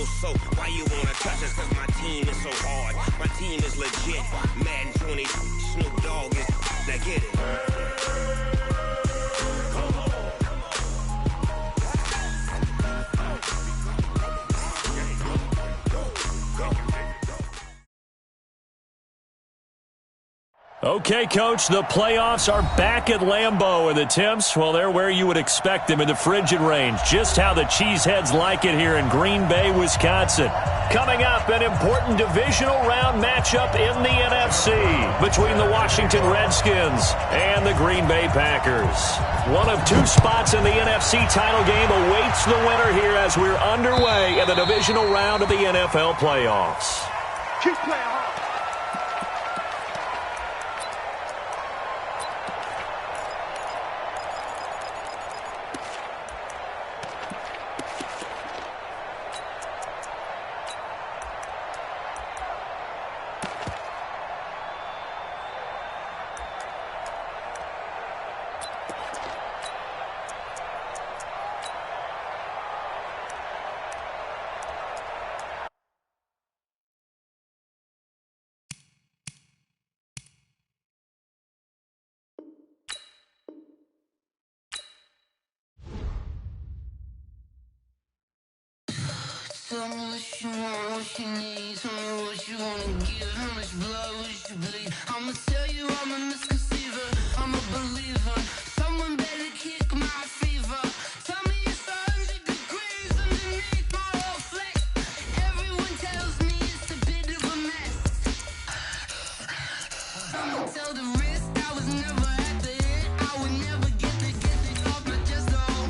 so why you wanna touch us? Cause my team is so hard. My team is legit. Madden 20, Snoop Dogg is. Now get it. Okay, Coach, the playoffs are back at Lambeau, and the temps, well, they're where you would expect them in the frigid range. Just how the Cheeseheads like it here in Green Bay, Wisconsin. Coming up, an important divisional round matchup in the NFC between the Washington Redskins and the Green Bay Packers. One of two spots in the NFC title game awaits the winner here as we're underway in the divisional round of the NFL playoffs. Keep playing hard. Tell me what you want, what you need. Tell me what you wanna give. How much blood would you bleed? I'ma tell you I'm a misconceiver. I'm a believer. Someone better kick my fever. Tell me it's 100 degrees underneath my whole flex. Everyone tells me it's a bit of a mess. I'ma tell the risk I was never at the end. I would never get it off my chest. Oh,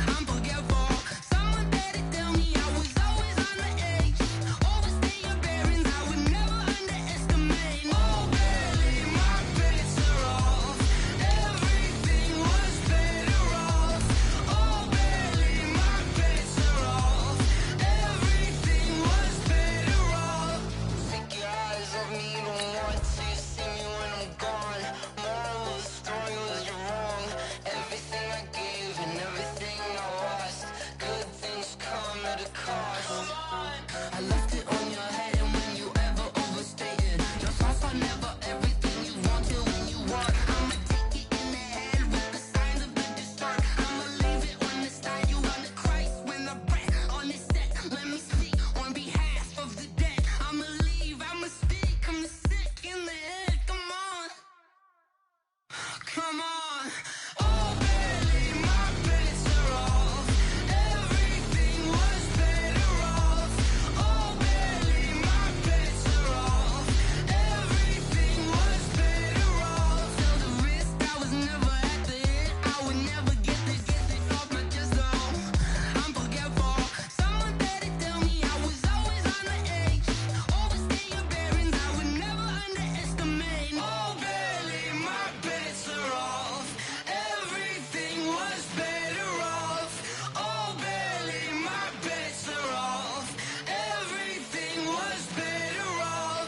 I'm forgetful. Someone better tell me I was always on the edge. Overstay your bearings, I would never underestimate. Oh, barely, my bets are off. Everything was better off. Oh, barely, my bets are off. Everything was better off. Take your eyes off me, you don't want to see me when I'm gone. Moral of the story was you're wrong. Everything I gave and everything I lost. Good things come at a cost. I left it on your head, and when you ever overstated, your thoughts are never everything you wanted when you want. I'ma take it in the head with the signs of the distort. I'ma leave it on the side. You on the Christ when the breath on the set. Let me speak on behalf of the dead. I'ma leave, I'ma speak. I'm the sick in the head. Come on, come on. Oh, barely, my bets are off. Everything was better off. Oh, barely, my bets are off. Everything was better off. Tell the risk I was never at the end. I would never get it off my chest. Oh, I'm forgetful. Someone better tell me I was always on the edge. Overstay your bearings, I would never underestimate. Oh, barely, my bets are off. Everything was better off. Oh, barely, my bets are off. Everything was better off.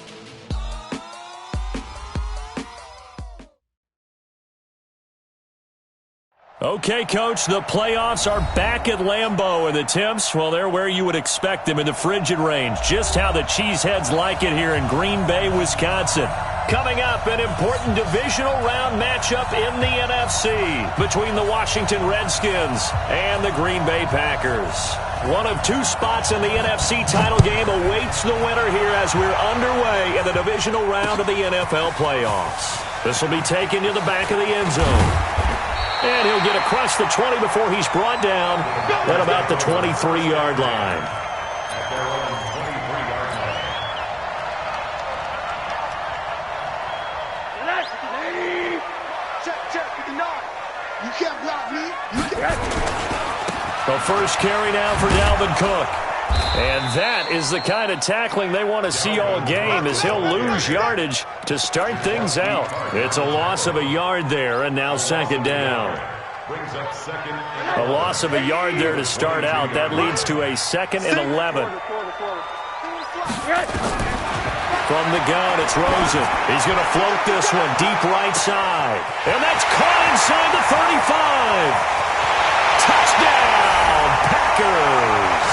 Okay, Coach, the playoffs are back at Lambeau, and the temps, well, they're where you would expect them in the frigid range. Just how the Cheeseheads like it here in Green Bay, Wisconsin. Coming up, an important divisional round matchup in the NFC between the Washington Redskins and the Green Bay Packers. One of two spots in the NFC title game awaits the winner here as we're underway in the divisional round of the NFL playoffs. This will be taken to the back of the end zone. And he'll get across the 20 before he's brought down at about the 23-yard line. You can't block me. The first carry now for Dalvin Cook. And that is the kind of tackling they want to see all game, as he'll lose yardage to start things out. It's a loss of a yard there, and now second down. A loss of a yard there to start out. That leads to a 2nd and 11. From the gun, it's Rosen. He's going to float this one deep right side. And that's caught inside the 35. Touchdown, Packers.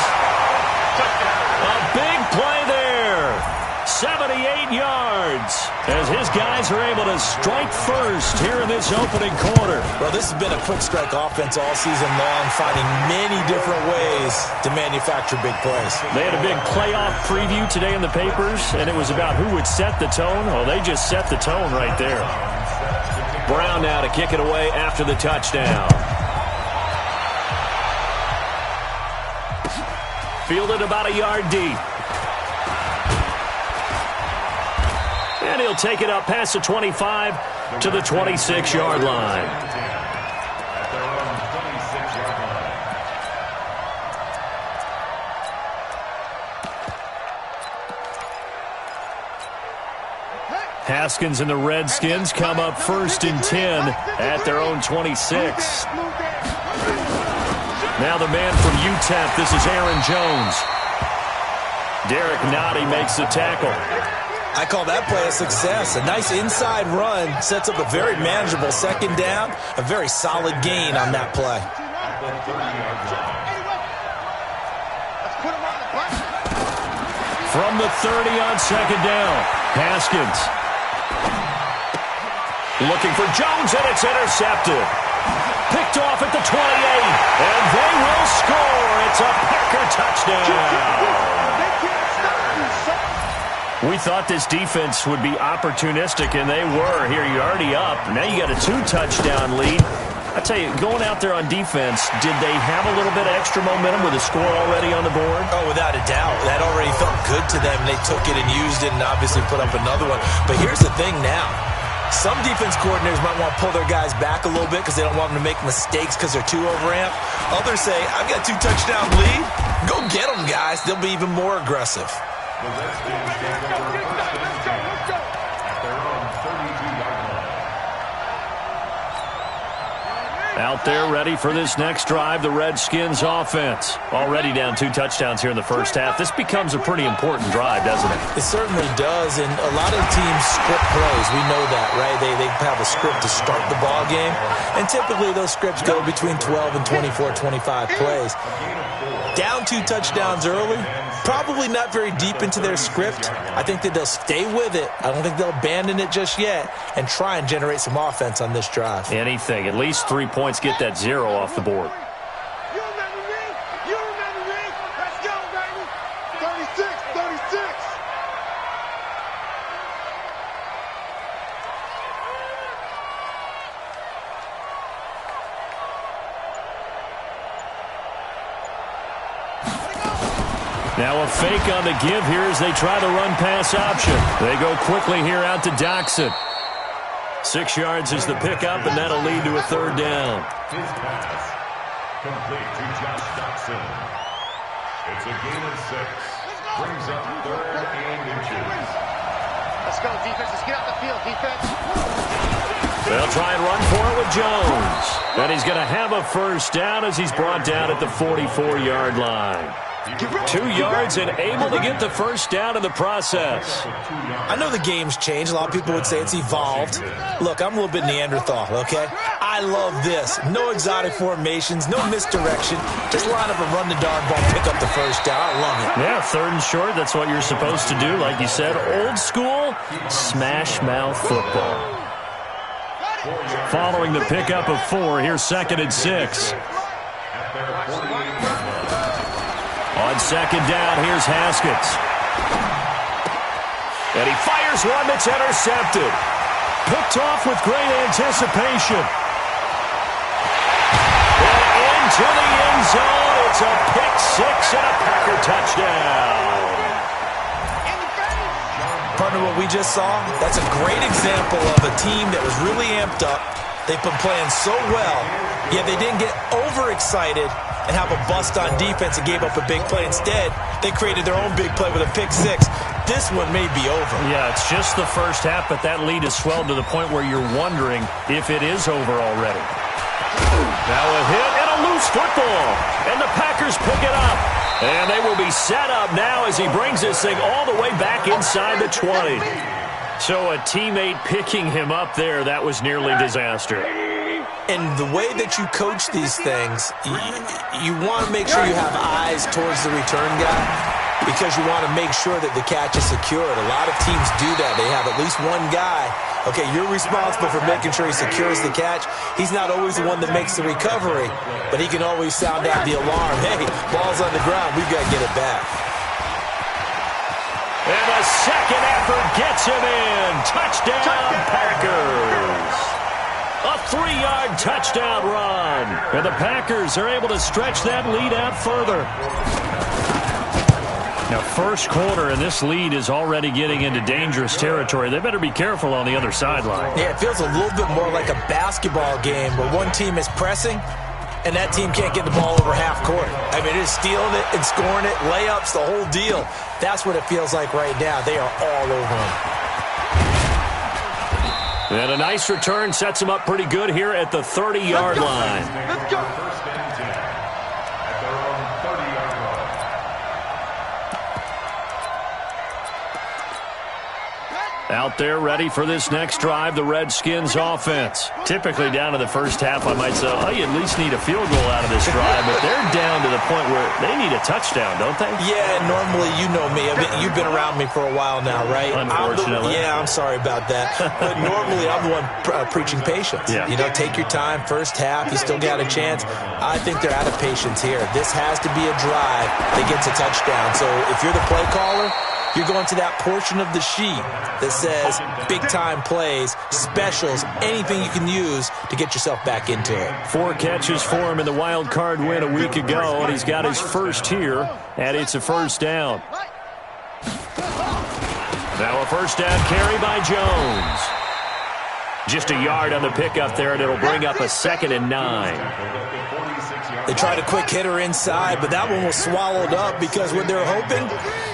8 yards as his guys are able to strike first here in this opening quarter. Well, this has been a quick strike offense all season long, finding many different ways to manufacture big plays. They had a big playoff preview today in the papers, and it was about who would set the tone. Well, they just set the tone right there. Brown now to kick it away after the touchdown. Fielded about a yard deep. And he'll take it up past the 25 to the 26-yard line. Haskins and the Redskins come up 1st and 10 at their own 26. Now the man from UTEP, this is Aaron Jones. Derek Nottie makes the tackle. I call that play a success. A nice inside run sets up a very manageable second down, a very solid gain on that play. From the 30 on second down, Haskins. Looking for Jones, and it's intercepted. Picked off at the 28, and they will score. It's a Packer touchdown. We thought this defense would be opportunistic, and they were. Here, you're already up. Now you got a 2-touchdown lead. I tell you, going out there on defense, did they have a little bit of extra momentum with a score already on the board? Oh, without a doubt. That already felt good to them. They took it and used it and obviously put up another one. But here's the thing now. Some defense coordinators might want to pull their guys back a little bit because they don't want them to make mistakes because they're too overamped. Others say, I've got a 2-touchdown lead. Go get them, guys. They'll be even more aggressive. The Redskins take over first and 10 at their own 32-yard line. Out there ready for this next drive, the Redskins offense. Already down 2 touchdowns here in the first half. This becomes a pretty important drive, doesn't it? It certainly does, and a lot of teams script plays. We know that, right? They have a script to start the ball game, and typically those scripts go between 12 and 24, 25 plays. Down 2 touchdowns early, probably not very deep into their script. I think that they'll stay with it. I don't think they'll abandon it just yet and try and generate some offense on this drive. Anything. At least 3 points, get that 0 off the board. You remember me? You remember me? Let's go, baby. 36, 36. Now a fake on the give here as they try the run-pass option. They go quickly here out to Doxson. 6 yards is the pickup, and that'll lead to a 3rd down. His pass complete to Josh Doxson. It's a gain of 6. Brings up 3rd and inches. Let's go, defense. Let's get out the field, defense. They'll try and run for it with Jones. And he's going to have a 1st down as he's brought down at the 44-yard line. 2 yards and able to get the 1st down in the process. I know the game's changed. A lot of people would say it's evolved. Look, I'm a little bit Neanderthal, okay? I love this. No exotic formations, no misdirection. Just line up and run the darn ball, pick up the 1st down. I love it. Yeah, 3rd and short, that's what you're supposed to do. Like you said, old school, smash mouth football. Following the pickup of 4, here's 2nd and 6. On 2nd down, here's Haskins. And he fires one that's intercepted. Picked off with great anticipation. And into the end zone. It's a pick 6 and a Packer touchdown. Partner, what we just saw, that's a great example of a team that was really amped up. They've been playing so well, yet they didn't get overexcited and have a bust on defense and gave up a big play. Instead, they created their own big play with a pick 6. This one may be over. Yeah, it's just the first half, but that lead has swelled to the point where you're wondering if it is over already. Now a hit and a loose football, and the Packers pick it up. And they will be set up now as he brings this thing all the way back inside the 20. So a teammate picking him up there, that was nearly disaster. And the way that you coach these things, you want to make sure you have eyes towards the return guy. because you want to make sure that the catch is secured. A lot of teams do that. They have at least one guy. Okay, you're responsible for making sure he secures the catch. He's not always the one that makes the recovery, but he can always sound out the alarm. Hey, ball's on the ground. We've got to get it back. And the second effort gets him in. Touchdown, Packers. A 3-yard touchdown run. And the Packers are able to stretch that lead out further. Now, first quarter, and this lead is already getting into dangerous territory. They better be careful on the other sideline. Yeah, it feels a little bit more like a basketball game where one team is pressing and that team can't get the ball over half court. I mean, they're stealing it and scoring it, layups, the whole deal. That's what it feels like right now. They are all over them. And a nice return sets them up pretty good here at the 30-yard line. Let's go. First and 10 at their own 30-yard line. Out there ready for this next drive, the Redskins offense. Typically down to the first half, I might say, oh, you at least need a field goal out of this drive, but they're down to the point where they need a touchdown, don't they? Yeah, normally, you know me. I mean, you've been around me for a while now, right? Unfortunately. I'm sorry about that. But normally, I'm the one preaching patience. Yeah. You know, take your time, first half, you still got a chance. I think they're out of patience here. This has to be a drive that gets a touchdown. So if you're the play caller, you're going to that portion of the sheet that says big-time plays, specials, anything you can use to get yourself back into it. 4 catches for him in the wild card win a week ago, and he's got his first here, and it's a first down. Now a first down carry by Jones. Just a yard on the pickup there, and it'll bring up a 2nd and 9. They tried a quick hitter inside, but that one was swallowed up because what they're hoping,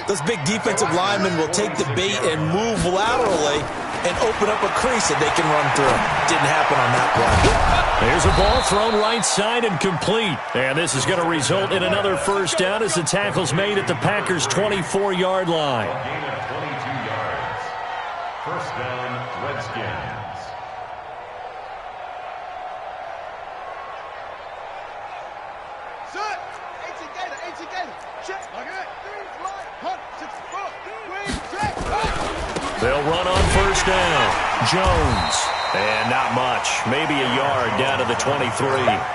those big defensive linemen will take the bait and move laterally and open up a crease that they can run through. Didn't happen on that play. There's a ball thrown right side and complete. And this is going to result in another first down as the tackle's made at the Packers' 24-yard line. Gain of 22 yards. First down, Redskins. Set. 18 Gator. Check. Look at it. 3, fly. Hunt. 6, 4. Wing. Check. They'll run on first down. Jones. And not much. Maybe a yard down to the 23. Yeah,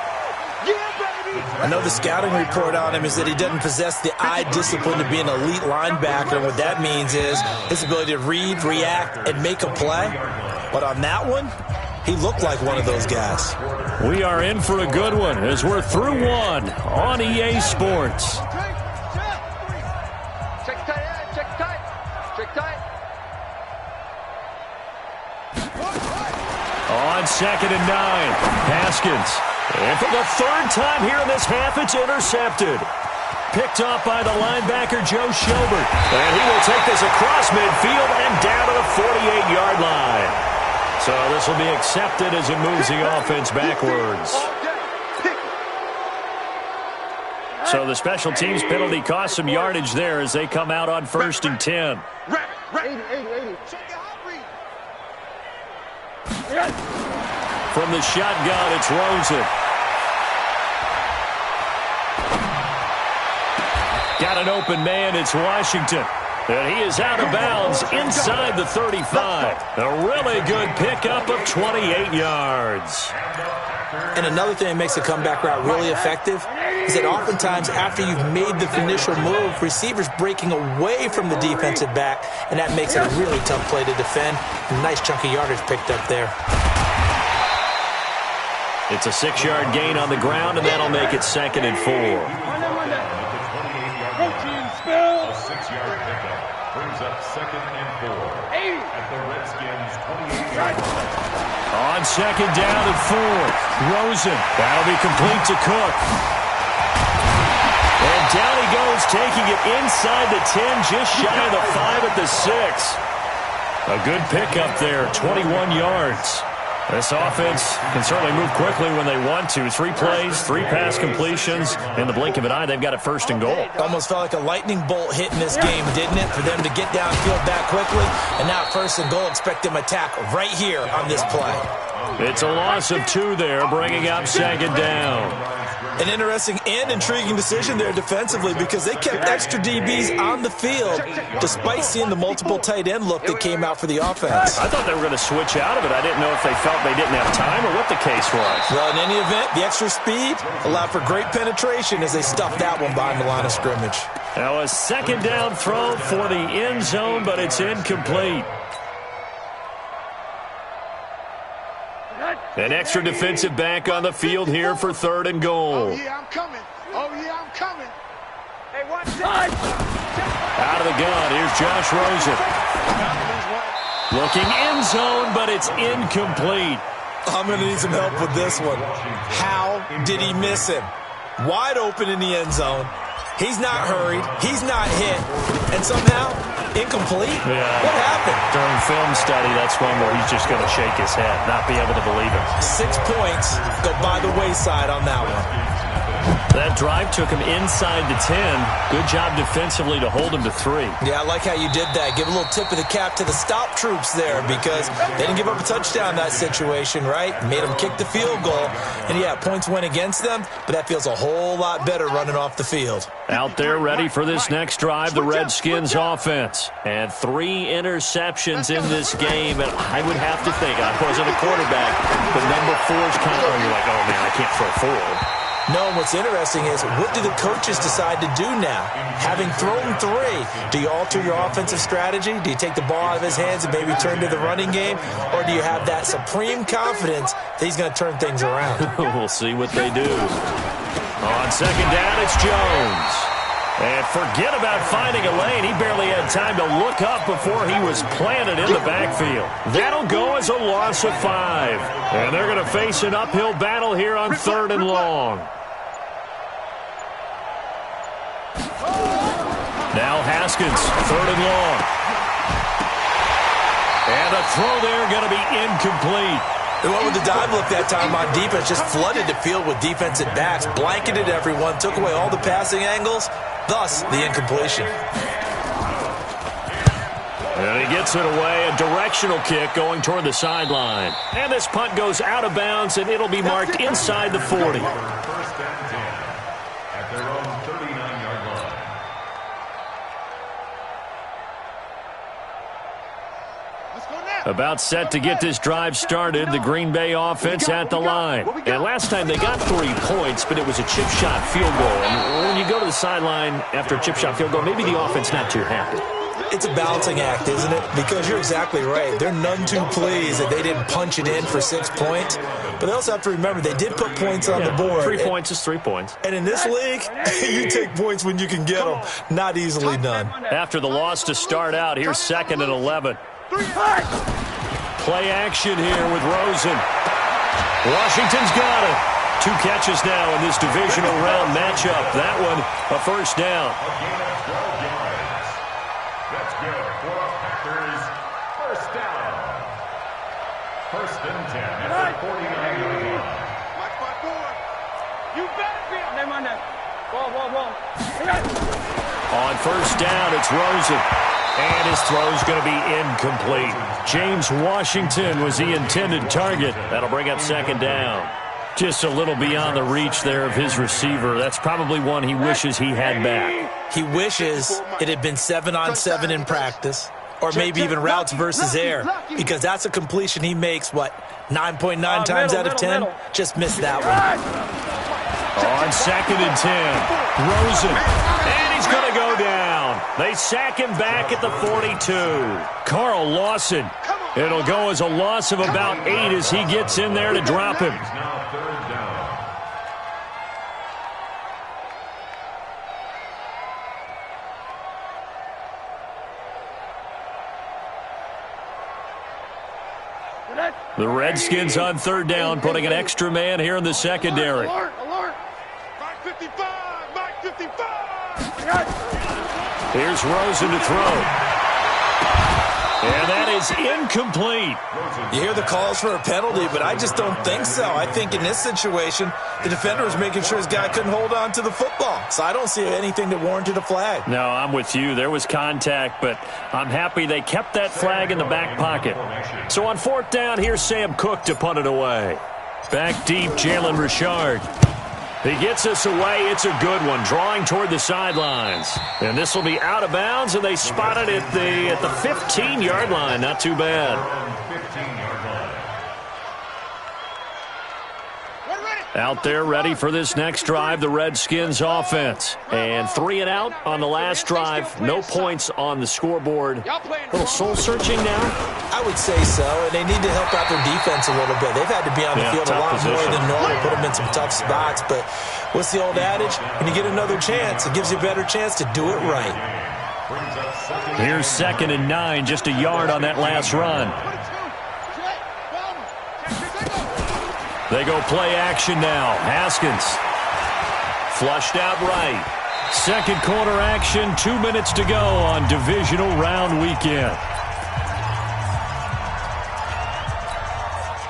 baby. I know the scouting report on him is that he doesn't possess the eye discipline to be an elite linebacker. And what that means is his ability to read, react, and make a play. But on that one, he looked like one of those guys. We are in for a good one as we're through one on EA Sports. Check tight. Check tight. Check tight. On 2nd and 9, Haskins. And for the 3rd time here in this half, it's intercepted. Picked off by the linebacker, Joe Schobert. And he will take this across midfield and down to the 48-yard line. So this will be accepted as it moves the offense backwards. So the special teams penalty cost some yardage there as they come out on 1st and 10. 80. Check your hot read. From the shotgun, it's Rosen. Got an open man, it's Washington. And he is out of bounds inside the 35. A really good pickup of 28 yards. And another thing that makes a comeback route really effective is that oftentimes after you've made the initial move, receivers breaking away from the defensive back, and that makes it a really tough play to defend. A nice chunk of yardage picked up there. It's a 6-yard gain on the ground, and that'll make it 2nd and 4. A 6-yard pickup brings up 2nd and 4 at the Redskins' 28-yard line. On 2nd down and 4, Rosen. That'll be complete to Cook. And down he goes, taking it inside the 10, just shy of the 5 at the 6. A good pickup there, 21 yards. This offense can certainly move quickly when they want to. 3 plays, 3 pass completions. In the blink of an eye, they've got it 1st and goal. Almost felt like a lightning bolt hit in this game, didn't it? For them to get downfield that quickly. And now 1st and goal, expect them to attack right here on this play. It's a loss of 2 there, bringing up 2nd down. An interesting and intriguing decision there defensively because they kept extra DBs on the field despite seeing the multiple tight end look that came out for the offense. I thought they were going to switch out of it. I didn't know if they felt they didn't have time or what the case was. Well, in any event, the extra speed allowed for great penetration as they stuffed that one behind the line of scrimmage. Now a second down throw for the end zone, but it's incomplete. An extra defensive back on the field here for 3rd and goal. Oh, yeah, I'm coming. Oh, yeah, I'm coming. Hey, watch that. Out of the gun, here's Josh Rosen. Looking end zone, but it's incomplete. I'm going to need some help with this one. How did he miss him? Wide open in the end zone. He's not hurried. He's not hit. And somehow, incomplete? Yeah. What happened? During film study, that's one where he's just going to shake his head, not be able to believe it. 6 points go by the wayside on that one. That drive took him inside the 10. Good job defensively to hold him to 3. Yeah, I like how you did that. Give a little tip of the cap to the stop troops there because they didn't give up a touchdown in that situation, right? Made them kick the field goal. And, yeah, points went against them, but that feels a whole lot better running off the field. Out there ready for this next drive, the Redskins offense. And 3 interceptions in this game. And I would have to think, I wasn't a quarterback, but number 4's kind of, you're like, oh, man, I can't throw 4. No, and what's interesting is, what do the coaches decide to do now? Having thrown 3, do you alter your offensive strategy? Do you take the ball out of his hands and maybe turn to the running game? Or do you have that supreme confidence that he's going to turn things around? We'll see what they do. On second down, it's Jones. And forget about finding a lane. He barely had time to look up before he was planted in the backfield. That'll go as a loss of 5. And they're going to face an uphill battle here on 3rd and long. Now Haskins, 3rd and long. And a throw there going to be incomplete. And what would the dive look that time on defense? Just flooded the field with defensive backs, blanketed everyone, took away all the passing angles, thus the incompletion. And he gets it away, a directional kick going toward the sideline. And this punt goes out of bounds, and it'll be marked inside the 40. At their own 39-yard line. About set to get this drive started, the Green Bay offense at the line. And last time they got 3 points, but it was a chip shot field goal. And when you go to the sideline after a chip shot field goal, maybe the offense not too happy. It's a balancing act, isn't it? Because you're exactly right. They're none too pleased that they didn't punch it in for 6 points. But they also have to remember they did put points on the board. 3 points is 3 points. And in this league, you take points when you can get them. Not easily done. After the loss to start out, here's 2nd and 11. Play action here with Rosen. Washington's got it. 2 catches now in this divisional round matchup. That one, a first down. A gain of 12 yards. That's good for a Packers first down. 1st and 10 at the 49-yard line. Watch my board. You better be on them on that. Whoa. On first down, it's Rosen. And his throw's going to be incomplete. James Washington was the intended target. That'll bring up 2nd down. Just a little beyond the reach there of his receiver. That's probably one he wishes he had back. He wishes it had been 7-on-7 in practice, or maybe even routes versus air, because that's a completion he makes, 9.9 times out of 10? Just missed that one. On 2nd and 10, Rosen. And he's going to go down. They sack him back at the 42. Carl Lawson. It'll go as a loss of about 8 as he gets in there to drop him. Now 3rd down. The Redskins on 3rd down, putting an extra man here in the secondary. Alert. Mike 55. Mike 55. Here's Rosen to throw. And that is incomplete. You hear the calls for a penalty, but I just don't think so. I think in this situation, the defender was making sure his guy couldn't hold on to the football. So I don't see anything that warranted a flag. No, I'm with you. There was contact, but I'm happy they kept that flag in the back pocket. So on 4th down, here's Sam Cook to punt it away. Back deep, Jalen Richard. He gets us away. It's a good one, drawing toward the sidelines. And this will be out of bounds, and they spot it at the 15-yard line. Not too bad. 15-yard line. Out there ready for this next drive, the Redskins offense. And 3 and out on the last drive. No points on the scoreboard. A little soul-searching now? I would say so, and they need to help out their defense a little bit. They've had to be on the field a lot more than normal, put them in some tough spots. But what's the old adage? When you get another chance, it gives you a better chance to do it right. Here's 2nd and 9, just a yard on that last run. They go play action now. Haskins. Flushed out right. Second quarter action, 2 minutes to go on divisional round weekend.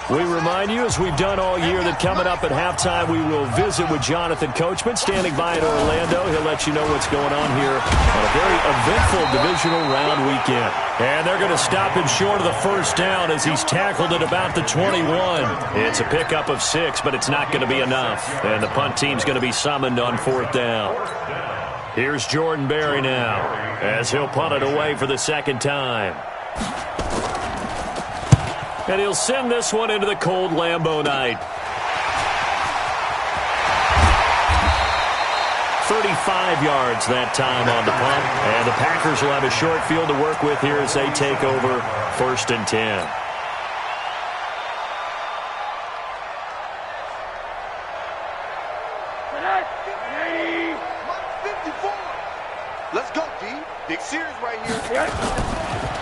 We remind you, as we've done all year, that coming up at halftime, we will visit with Jonathan Coachman, standing by in Orlando. He'll let you know what's going on here on a very eventful divisional round weekend. And they're going to stop him short of the first down as he's tackled at about the 21. It's a pickup of 6, but it's not going to be enough. And the punt team's going to be summoned on 4th down. Here's Jordan Berry now, as he'll punt it away for the second time. And he'll send this one into the cold Lambeau night. 35 yards that time on the punt. And the Packers will have a short field to work with here as they take over 1st and 10. Let's go, D. Big series right here.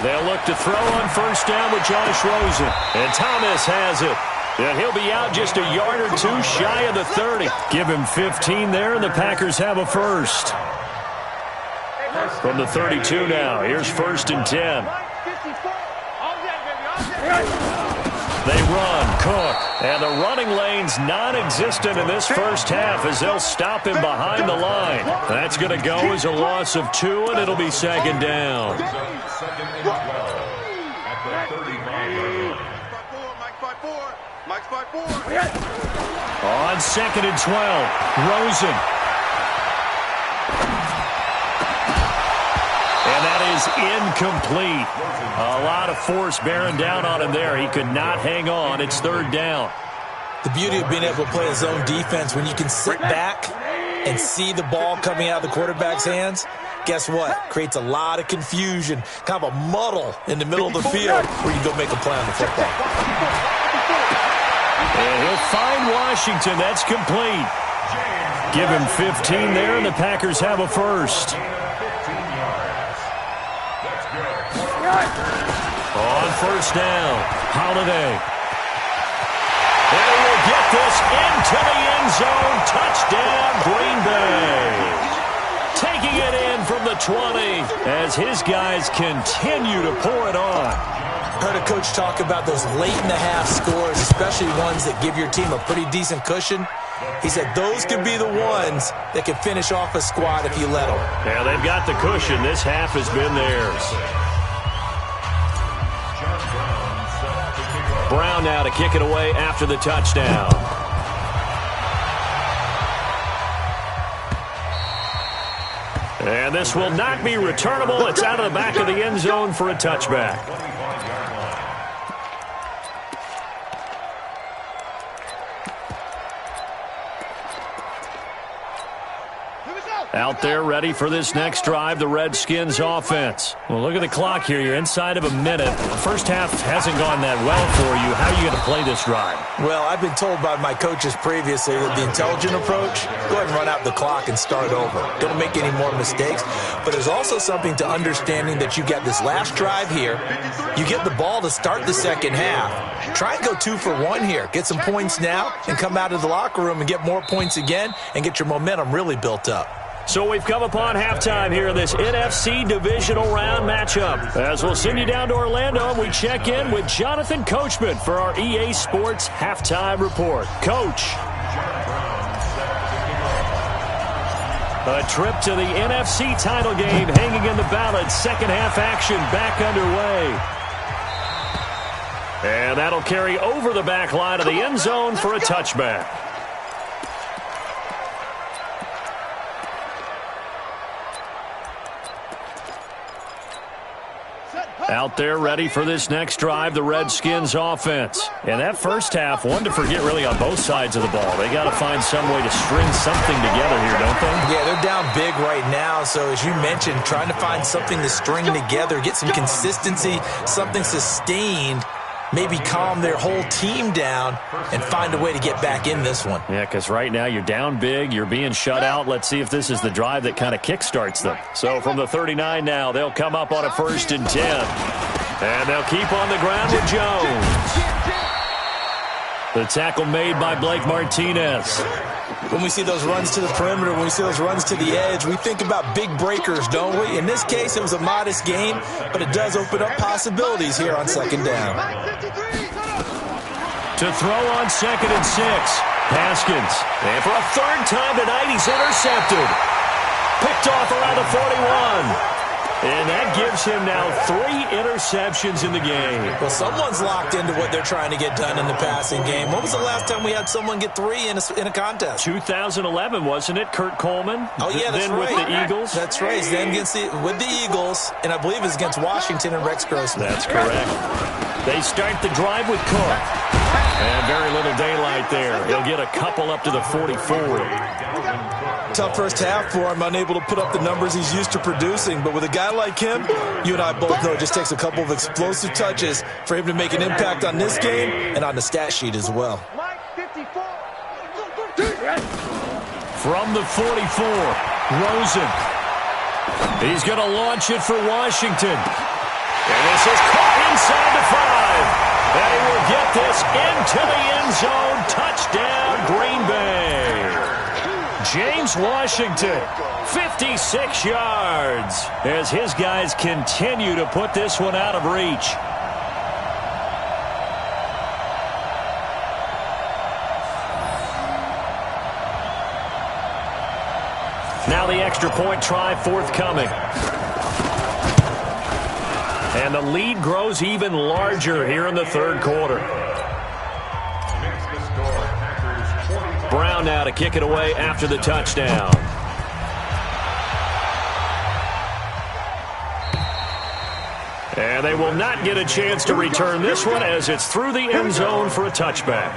They'll look to throw on 1st down with Josh Rosen. And Thomas has it. And he'll be out just a yard or 2 shy of the 30. Give him 15 there, and the Packers have a first. From the 32 now, here's 1st and 10. They run, Cook. And the running lane's non-existent in this first half as they'll stop him behind the line. That's going to go as a loss of 2, and it'll be 2nd down. Second and 12 at the 35-yard line. Mike's 5-4. On 2nd and 12, Rosen. And that is incomplete. A lot of force bearing down on him there. He could not hang on. It's 3rd down. The beauty of being able to play a zone defense, when you can sit back and see the ball coming out of the quarterback's hands, guess what? Creates a lot of confusion, kind of a muddle in the middle of the field where you go make a play on the football. And he'll find Washington. That's complete. Give him 15 there, and the Packers have a first. 15 yards. That's good. On 1st down, Holiday. And he will get this into the end zone. Touchdown, Green Bay. Taking it in from the 20 as his guys continue to pour it on. Heard a coach talk about those late-in-the-half scores, especially ones that give your team a pretty decent cushion. He said those could be the ones that can finish off a squad if you let them. Yeah, they've got the cushion. This half has been theirs. Brown now to kick it away after the touchdown. And this will not be returnable. It's out of the back of the end zone for a touchback. Out there ready for this next drive, the Redskins offense. Well, look at the clock here. You're inside of a minute. The first half hasn't gone that well for you. How are you going to play this drive? Well, I've been told by my coaches previously that the intelligent approach, go ahead and run out the clock and start over. Don't make any more mistakes. But there's also something to understanding that you get this last drive here. You get the ball to start the second half. Try and go 2 for 1 here. Get some points now and come out of the locker room and get more points again and get your momentum really built up. So we've come upon halftime here in this NFC divisional round matchup. As we'll send you down to Orlando, and we check in with Jonathan Coachman for our EA Sports halftime report. Coach. A trip to the NFC title game hanging in the balance. Second half action back underway. And that'll carry over the back line of the end zone for a touchback. Out there ready for this next drive, the Redskins offense. And that first half, one to forget really on both sides of the ball. They got to find some way to string something together here, don't they? Yeah, they're down big right now. So as you mentioned, trying to find something to string together, get some consistency, something sustained, maybe calm their whole team down and find a way to get back in this one. Yeah, because right now you're down big, you're being shut out. Let's see if this is the drive that kind of kickstarts them. So from the 39 now, they'll come up on a 1st and 10. And they'll keep on the ground with Jones. The tackle made by Blake Martinez. When we see those runs to the perimeter, when we see those runs to the edge, we think about big breakers, don't we? In this case, it was a modest gain, but it does open up possibilities here on 2nd down. To throw on 2nd and 6. Haskins. And for a 3rd time tonight, he's intercepted. Picked off around the 41. And that gives him now 3 interceptions in the game. Well, someone's locked into what they're trying to get done in the passing game. When was the last time we had someone get 3 in a contest? 2011, wasn't it? Kurt Coleman? Oh, yeah, that's then right. With the Eagles? That's right. Then with the Eagles, and I believe it's against Washington and Rex Grossman. That's correct. They start the drive with Cook. And very little daylight there. He'll get a couple up to the 44. Tough first half for him, unable to put up the numbers he's used to producing. But with a guy like him, you and I both know it just takes a couple of explosive touches for him to make an impact on this game and on the stat sheet as well. From the 44, Rosen. He's going to launch it for Washington. And this is caught inside the 5. And he will get this into the end zone. Touchdown, Green Bay. James Washington, 56 yards, as his guys continue to put this one out of reach. Now the extra point try forthcoming. And the lead grows even larger here in the 3rd quarter. Brown now to kick it away after the touchdown. And they will not get a chance to return this one as it's through the end zone for a touchback.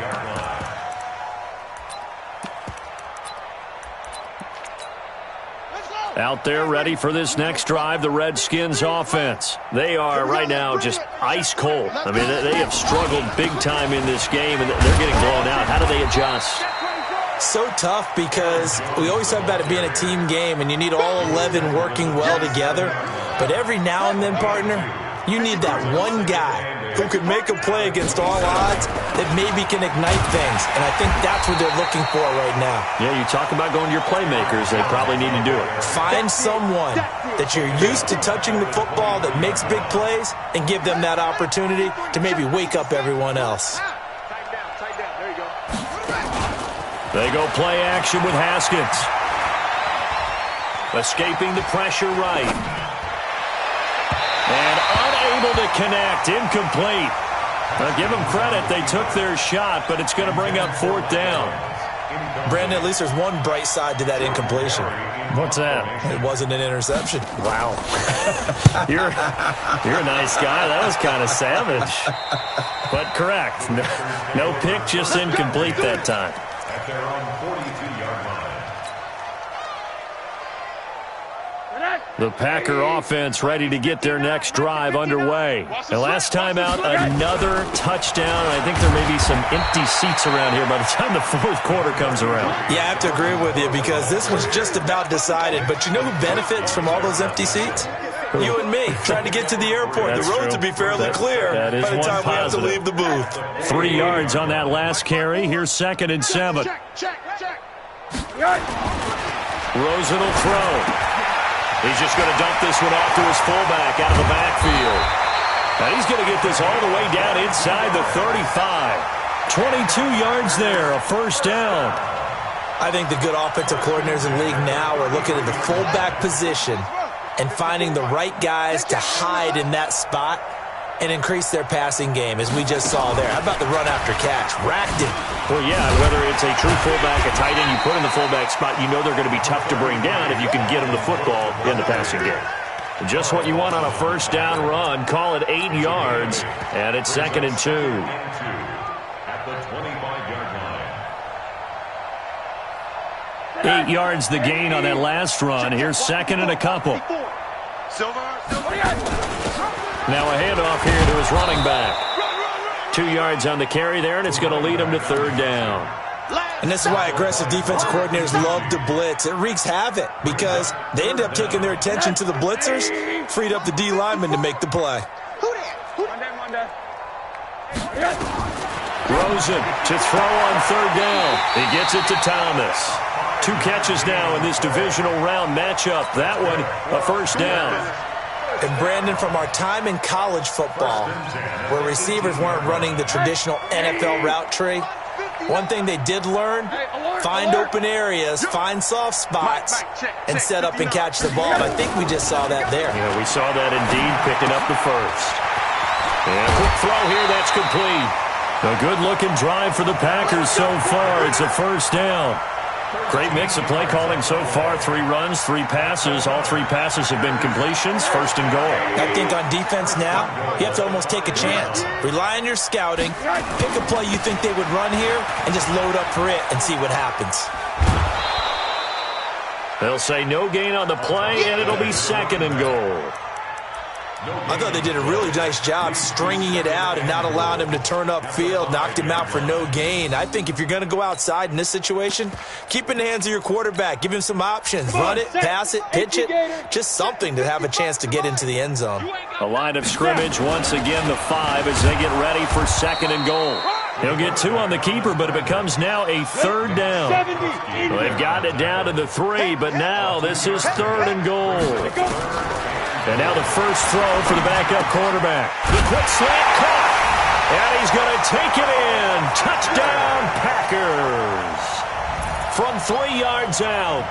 Out there ready for this next drive, the Redskins offense. They are right now just ice cold. I mean, they have struggled big time in this game, and they're getting blown out. How do they adjust? So tough because we always talk about it being a team game, and you need all 11 working well together. But every now and then, partner, you need that one guy who can make a play against all odds that maybe can ignite things. And I think that's what they're looking for right now. Yeah, you talk about going to your playmakers. They probably need to do it. Find someone that you're used to touching the football that makes big plays and give them that opportunity to maybe wake up everyone else. They go play action with Haskins. Escaping the pressure right. And unable to connect. Incomplete. Now give them credit. They took their shot, but it's going to bring up 4th down. Brandon, at least there's one bright side to that incompletion. What's that? It wasn't an interception. Wow. You're a nice guy. That was kind of savage. But correct. No pick, just incomplete that time. At their own 42-yard line. The Packer offense ready to get their next drive underway. And last time out, another touchdown. I think there may be some empty seats around here by the time the 4th quarter comes around. Yeah, I have to agree with you because this was just about decided. But you know who benefits from all those empty seats? You and me, trying to get to the airport. That's the roads true. will be fairly clear that is by the time positive. we have to leave the booth. 3 yards on that last carry. Here's 2nd and 7. Rosen will throw. He's just going to dump this one off to his fullback out of the backfield. And he's going to get this all the way down inside the 35. 22 yards there, a 1st down. I think the good offensive coordinators in the league now are looking at the fullback position and finding the right guys to hide in that spot and increase their passing game, as we just saw there. How about the run after catch? Racked it. Well, yeah, whether it's a true fullback, a tight end you put in the fullback spot, you know they're going to be tough to bring down if you can get them the football in the passing game. Just what you want on a first down run. Call it 8 yards, and it's 2nd and 2. At the 25-yard line. 8 yards the gain on that last run. Here's 2nd and a couple. Now a handoff here to his running back. 2 yards on the carry there, and it's going to lead him to 3rd down. And this is why aggressive defense coordinators love to blitz. It wreaks havoc because they end up taking their attention to the blitzers, freed up the D lineman to make the play. Rosen to throw on 3rd down. He gets it to Thomas. 2 catches now in this divisional round matchup. That one, a first down. And Brandon, from our time in college football, where receivers weren't running the traditional NFL route tree, one thing they did learn, find open areas, find soft spots, and set up and catch the ball. And I think we just saw that there. Yeah, we saw that indeed, picking up the first. And quick throw here, that's complete. A good-looking drive for the Packers so far. It's a first down. Great mix of play calling so far. 3 runs, 3 passes. All 3 passes have been completions. 1st and goal. I think on defense now, you have to almost take a chance. Rely on your scouting. Pick a play you think they would run here and just load up for it and see what happens. They'll say no gain on the play, and it'll be 2nd and goal. I thought they did a really nice job stringing it out and not allowing him to turn upfield, knocked him out for no gain. I think if you're going to go outside in this situation, keep in the hands of your quarterback. Give him some options. Run it, pass it, pitch it. Just something to have a chance to get into the end zone. A line of scrimmage, once again the 5 as they get ready for 2nd and goal. He'll get 2 on the keeper, but it becomes now a 3rd down. Well, they've got it down to the 3, but now this is 3rd and goal. And now the first throw for the backup quarterback. The quick slant caught. And he's going to take it in. Touchdown, Packers. From 3 yards out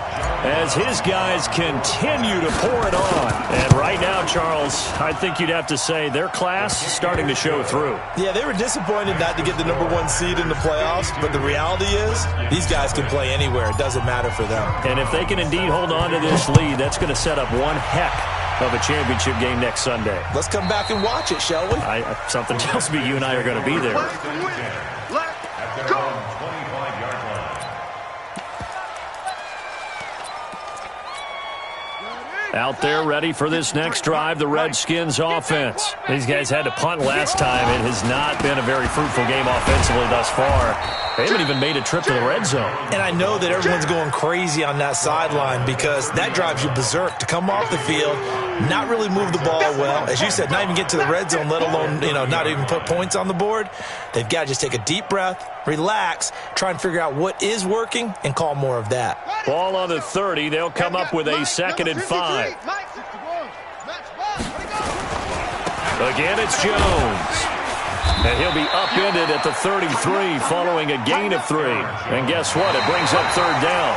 as his guys continue to pour it on. And right now, Charles, I think you'd have to say their class starting to show through. Yeah, they were disappointed not to get the #1 seed in the playoffs, but the reality is these guys can play anywhere. It doesn't matter for them. And if they can indeed hold on to this lead, that's going to set up one heck of a championship game next Sunday. Let's come back and watch it, shall we? Something tells me you and I are going to be there. Let's go. 25-yard line. Out there ready for this next drive, the Redskins offense. These guys had to punt last time. It has not been a very fruitful game offensively thus far. They haven't even made a trip to the red zone. And I know that everyone's going crazy on that sideline because that drives you berserk to come off the field, not really move the ball well. As you said, not even get to the red zone, let alone, not even put points on the board. They've got to just take a deep breath, relax, try and figure out what is working, and call more of that. Ball on the 30. They'll come up with a 2nd and 5. Again, it's Jones. And he'll be upended at the 33 following a gain of 3. And guess what? It brings up 3rd down.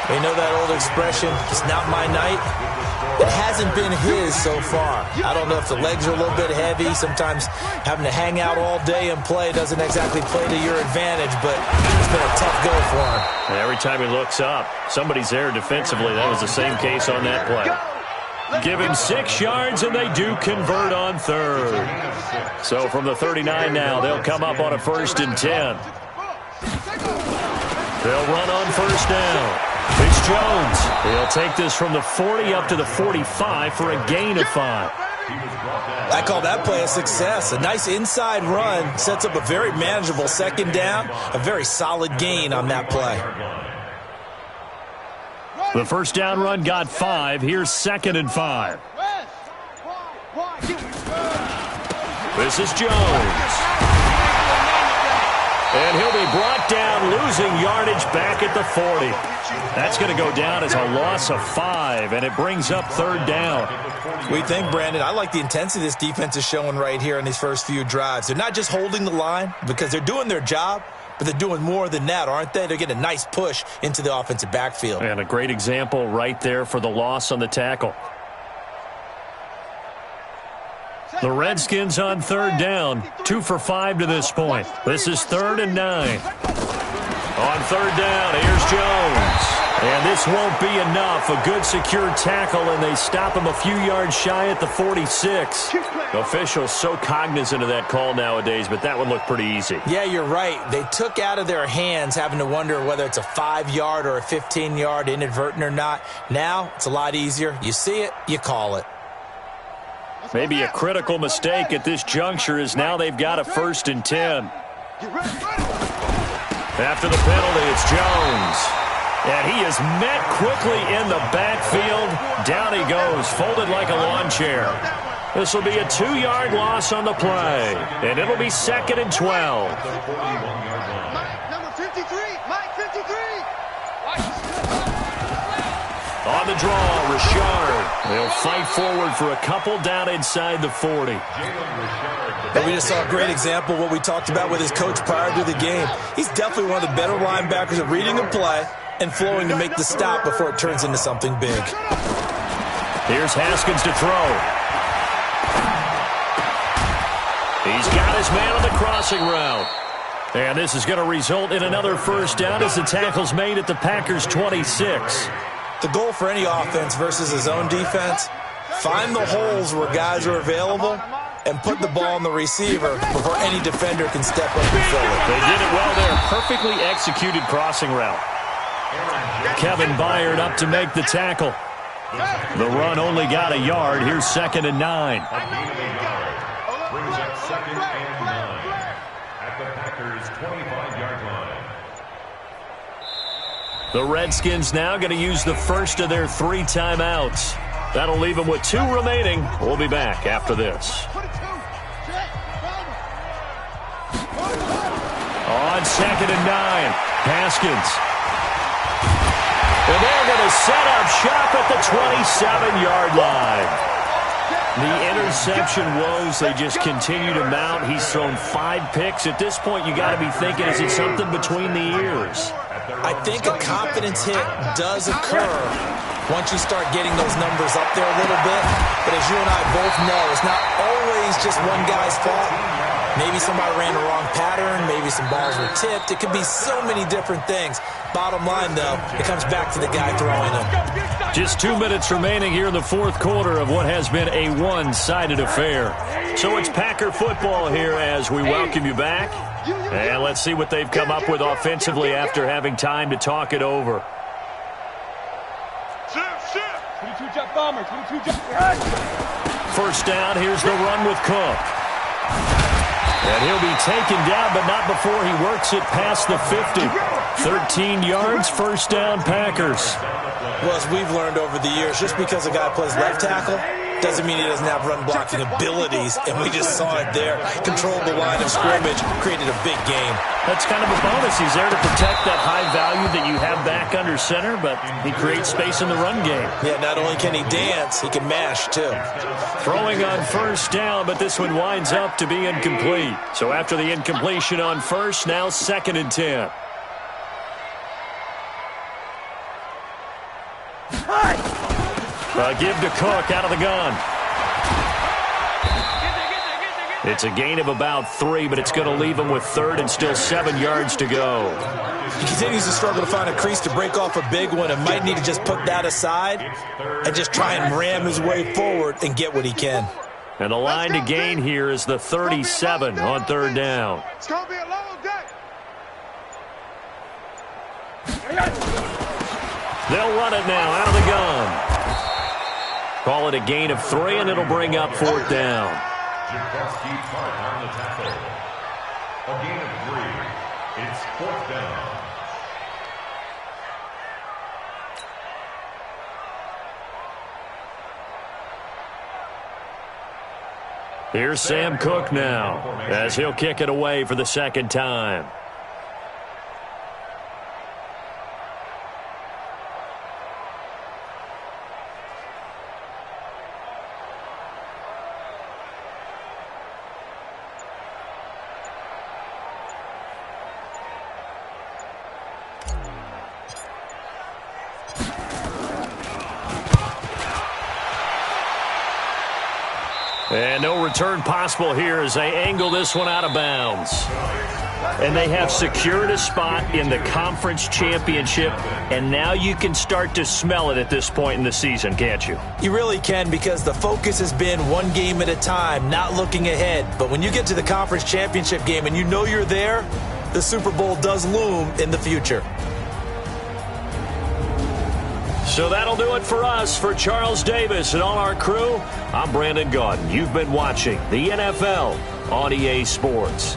You know that old expression, it's not my night? It hasn't been his so far. I don't know if the legs are a little bit heavy. Sometimes having to hang out all day and play doesn't exactly play to your advantage, but it's been a tough go for him. And every time he looks up, somebody's there defensively. That was the same case on that play. Give him 6 yards, and they do convert on 3rd. So from the 39 now, they'll come up on a 1st and 10. They'll run on 1st down. It's Jones. He'll take this from the 40 up to the 45 for a gain of 5. I call that play a success. A nice inside run sets up a very manageable 2nd down, a very solid gain on that play. The 1st down run got 5. Here's 2nd and 5. This is Jones. And he'll be brought down, losing yardage back at the 40. That's going to go down as a loss of 5, and it brings up 3rd down. We think, Brandon, I like the intensity this defense is showing right here in these first few drives. They're not just holding the line because they're doing their job, but they're doing more than that, aren't they? They're getting a nice push into the offensive backfield. And a great example right there for the loss on the tackle. The Redskins on 3rd down, 2 for 5 to this point. This is 3rd and 9. On 3rd down, here's Jones. And this won't be enough. A good secure tackle, and they stop him a few yards shy at the 46. Officials so cognizant of that call nowadays, but that one looked pretty easy. Yeah, you're right. They took out of their hands having to wonder whether it's a 5-yard or a 15-yard inadvertent or not. Now, it's a lot easier. You see it, you call it. Maybe a critical mistake at this juncture is now they've got a 1st and 10. After the penalty, it's Jones. And he is met quickly in the backfield. Down he goes, folded like a lawn chair. This will be a 2-yard loss on the play. And it'll be 2nd and 12. Mike, number 53. Mike, 53. On the draw, Richard. They'll fight forward for a couple down inside the 40. But we just saw a great example of what we talked about with his coach prior to the game. He's definitely one of the better linebackers at reading a play and flowing to make the stop before it turns into something big. Here's Haskins to throw. He's got his man on the crossing route. And this is going to result in another 1st down as the tackle's made at the Packers' 26. The goal for any offense versus his own defense, find the holes where guys are available and put the ball on the receiver before any defender can step up and fill it. They did it well there. Perfectly executed crossing route. Kevin Byard up to make the tackle. The run only got a yard. Here's 2nd and 9. Brings up 2nd and 9 at the Packers' 25-yard line. The Redskins now going to use the first of their 3 timeouts. That'll leave them with 2 remaining. We'll be back after this. On 2nd and 9, Haskins. And they're going to set up shop at the 27-yard line. The interception woes, they just continue to mount. He's thrown 5 picks. At this point, you got to be thinking, is it something between the ears? I think a confidence hit does occur once you start getting those numbers up there a little bit. But as you and I both know, it's not always just one guy's fault. Maybe somebody ran the wrong pattern. Maybe some balls were tipped. It could be so many different things. Bottom line, though, it comes back to the guy throwing them. Just 2 minutes remaining here in the 4th quarter of what has been a one-sided affair. So it's Packer football here as we welcome you back. And let's see what they've come up with offensively after having time to talk it over. 22-jump bomber, 22-jump. 1st down, here's the run with Cook. And he'll be taken down, but not before he works it past the 50. 13 yards, 1st down, Packers. Well, as we've learned over the years, just because a guy plays left tackle doesn't mean he doesn't have run blocking abilities, and we just saw it there. Controlled the line of scrimmage, created a big game. That's kind of a bonus. He's there to protect that high value that you have back under center, but he creates space in the run game. Yeah, not only can he dance, he can mash, too. Throwing on 1st down, but this one winds up to be incomplete. So after the incompletion on 1st, now 2nd and 10. Give to Cook out of the gun. It's a gain of about 3, but it's going to leave him with 3rd and still 7 yards to go. He continues to struggle to find a crease to break off a big one and might need to just put that aside and just try and ram his way forward and get what he can. And the line to gain here is the 37 on 3rd down. It's going to be a long day. They'll run it now out of the gun. Call it a gain of 3, and it'll bring up 4th down. Jaworski Park on the tackle. A gain of 3. It's 4th down. Here's Sam Cook now as he'll kick it away for the 2nd time. And no return possible here as they angle this one out of bounds. And they have secured a spot in the conference championship, and now you can start to smell it at this point in the season, can't you? You really can, because the focus has been one game at a time, not looking ahead. But when you get to the conference championship game and you know you're there, the Super Bowl does loom in the future. So that'll do it for us. For Charles Davis and all our crew, I'm Brandon Gaudin. You've been watching the NFL on EA Sports.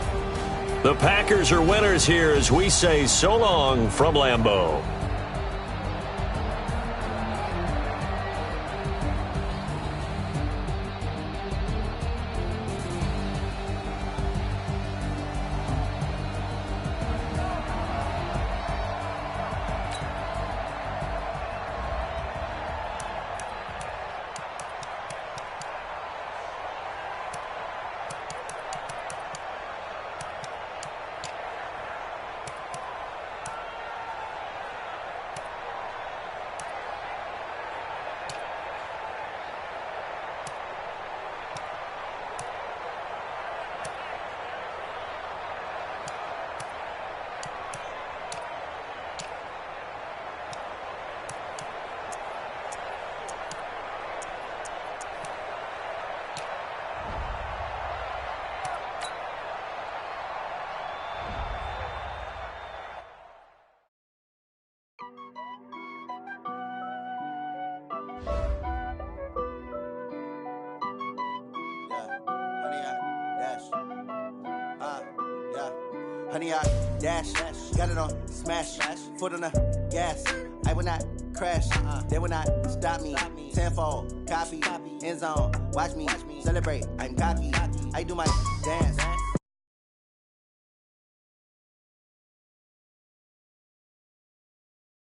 The Packers are winners here as we say so long from Lambeau. Honey, I dash, got it on smash, foot on the gas. I will not crash, they will not stop me. Tenfold, copy, end zone, watch me celebrate. I'm cocky, I do my dance.